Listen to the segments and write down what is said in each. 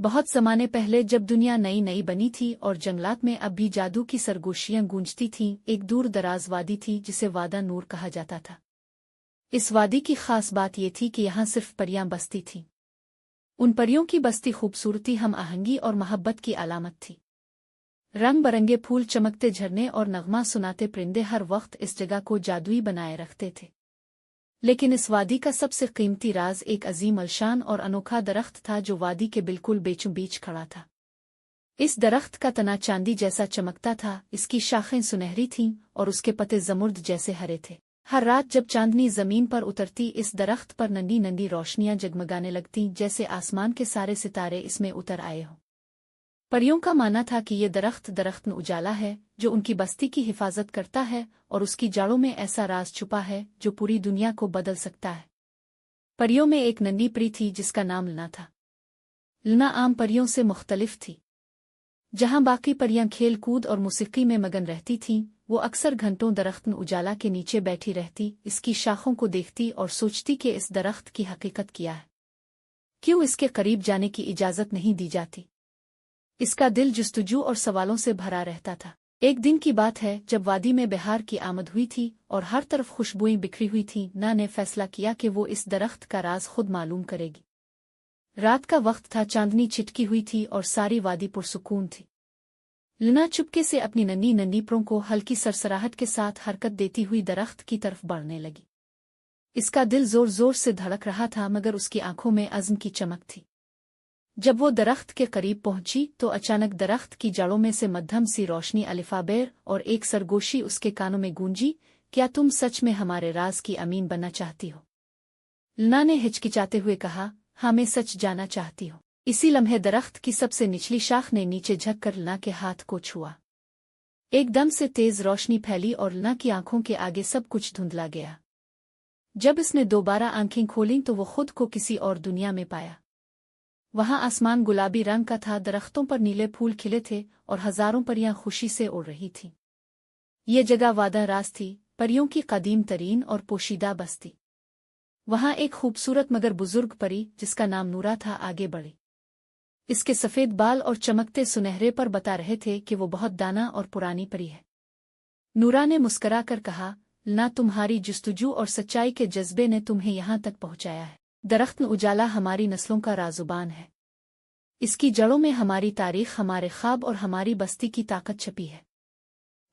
بہت زمانے پہلے جب دنیا نئی نئی بنی تھی اور جنگلات میں اب بھی جادو کی سرگوشیاں گونجتی تھیں، ایک دور دراز وادی تھی جسے وادی نور کہا جاتا تھا۔ اس وادی کی خاص بات یہ تھی کہ یہاں صرف پریاں بستی تھیں۔ ان پریوں کی بستی خوبصورتی، ہم آہنگی اور محبت کی علامت تھی۔ رنگ برنگے پھول، چمکتے جھرنے اور نغمہ سناتے پرندے ہر وقت اس جگہ کو جادوئی بنائے رکھتے تھے۔ لیکن اس وادی کا سب سے قیمتی راز ایک عظیم الشان اور انوکھا درخت تھا جو وادی کے بالکل بیچوں بیچ کھڑا تھا۔ اس درخت کا تنا چاندی جیسا چمکتا تھا، اس کی شاخیں سنہری تھیں اور اس کے پتے زمرد جیسے ہرے تھے۔ ہر رات جب چاندنی زمین پر اترتی، اس درخت پر ننھی ننھی روشنیاں جگمگانے لگتیں، جیسے آسمان کے سارے ستارے اس میں اتر آئے ہوں۔ پریوں کا ماننا تھا کہ یہ درخت اجالا ہے جو ان کی بستی کی حفاظت کرتا ہے، اور اس کی جڑوں میں ایسا راز چھپا ہے جو پوری دنیا کو بدل سکتا ہے۔ پریوں میں ایک ننھی پری تھی جس کا نام لنا تھا۔ لنا عام پریوں سے مختلف تھی۔ جہاں باقی پریاں کھیل کود اور موسیقی میں مگن رہتی تھیں، وہ اکثر گھنٹوں درخت اجالا کے نیچے بیٹھی رہتی، اس کی شاخوں کو دیکھتی اور سوچتی کہ اس درخت کی حقیقت کیا ہے، کیوں اس کے قریب جانے کی اجازت نہیں دی جاتی۔ اس کا دل جستجو اور سوالوں سے بھرا رہتا تھا۔ ایک دن کی بات ہے جب وادی میں بہار کی آمد ہوئی تھی اور ہر طرف خوشبوئیں بکھری ہوئی تھیں، نا نے فیصلہ کیا کہ وہ اس درخت کا راز خود معلوم کرے گی۔ رات کا وقت تھا، چاندنی چھٹکی ہوئی تھی اور ساری وادی پرسکون تھی۔ لنا چپکے سے اپنی ننھی ننھی پروں کو ہلکی سرسراہٹ کے ساتھ حرکت دیتی ہوئی درخت کی طرف بڑھنے لگی۔ اس کا دل زور زور سے دھڑک رہا تھا، مگر اس کی آنکھوں میں عزم کی چمک تھی۔ جب وہ درخت کے قریب پہنچی تو اچانک درخت کی جڑوں میں سے مدھم سی روشنی الفابیر اور ایک سرگوشی اس کے کانوں میں گونجی، کیا تم سچ میں ہمارے راز کی امین بننا چاہتی ہو؟ لنا نے ہچکچاتے ہوئے کہا، ہاں میں سچ جانا چاہتی ہوں۔ اسی لمحے درخت کی سب سے نچلی شاخ نے نیچے جھک کر لنا کے ہاتھ کو چھوا۔ ایک دم سے تیز روشنی پھیلی اور لنا کی آنکھوں کے آگے سب کچھ دھندلا گیا۔ جب اس نے دوبارہ آنکھیں کھولیں تو وہ خود کو کسی اور دنیا میں پایا۔ وہاں آسمان گلابی رنگ کا تھا، درختوں پر نیلے پھول کھلے تھے اور ہزاروں پریاں خوشی سے اڑ رہی تھیں۔ یہ جگہ وادی راز تھی، پریوں کی قدیم ترین اور پوشیدہ بستی۔ وہاں ایک خوبصورت مگر بزرگ پری جس کا نام نورا تھا آگے بڑھی۔ اس کے سفید بال اور چمکتے سنہرے پر بتا رہے تھے کہ وہ بہت دانا اور پرانی پری ہے۔ نورا نے مسکرا کر کہا، لنا، تمہاری جستجو اور سچائی کے جذبے نے تمہیں یہاں تک پہنچایا ہے۔ درخت اجالا ہماری نسلوں کا رازوبان ہے۔ اس کی جڑوں میں ہماری تاریخ، ہمارے خواب اور ہماری بستی کی طاقت چھپی ہے۔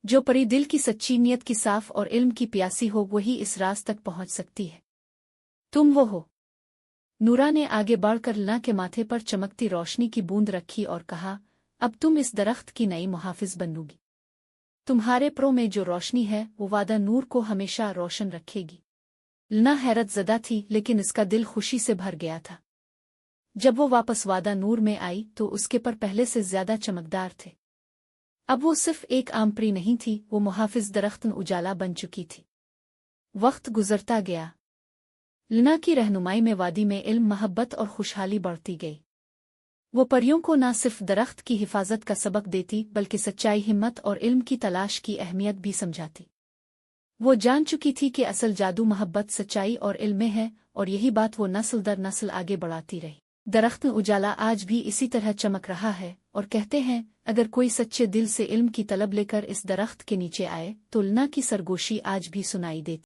جو پری دل کی سچی، نیت کی صاف اور علم کی پیاسی ہو، وہی اس راز تک پہنچ سکتی ہے۔ تم وہ ہو۔ نورا نے آگے بڑھ کر لنا کے ماتھے پر چمکتی روشنی کی بوند رکھی اور کہا، اب تم اس درخت کی نئی محافظ بنو گی۔ تمہارے پروں میں جو روشنی ہے وہ وادی نور کو ہمیشہ روشن رکھے گی۔ لنا حیرت زدہ تھی، لیکن اس کا دل خوشی سے بھر گیا تھا۔ جب وہ واپس وادی نور میں آئی تو اس کے پر پہلے سے زیادہ چمکدار تھے۔ اب وہ صرف ایک عام پری نہیں تھی، وہ محافظ درخت اجالا بن چکی تھی۔ وقت گزرتا گیا۔ لنا کی رہنمائی میں وادی میں علم، محبت اور خوشحالی بڑھتی گئی۔ وہ پریوں کو نہ صرف درخت کی حفاظت کا سبق دیتی بلکہ سچائی، ہمت اور علم کی تلاش کی اہمیت بھی سمجھاتی۔ وہ جان چکی تھی کہ اصل جادو محبت، سچائی اور علم میں ہے، اور یہی بات وہ نسل در نسل آگے بڑھاتی رہی۔ درخت اجالا آج بھی اسی طرح چمک رہا ہے، اور کہتے ہیں اگر کوئی سچے دل سے علم کی طلب لے کر اس درخت کے نیچے آئے تو لنا کی سرگوشی آج بھی سنائی دیتی۔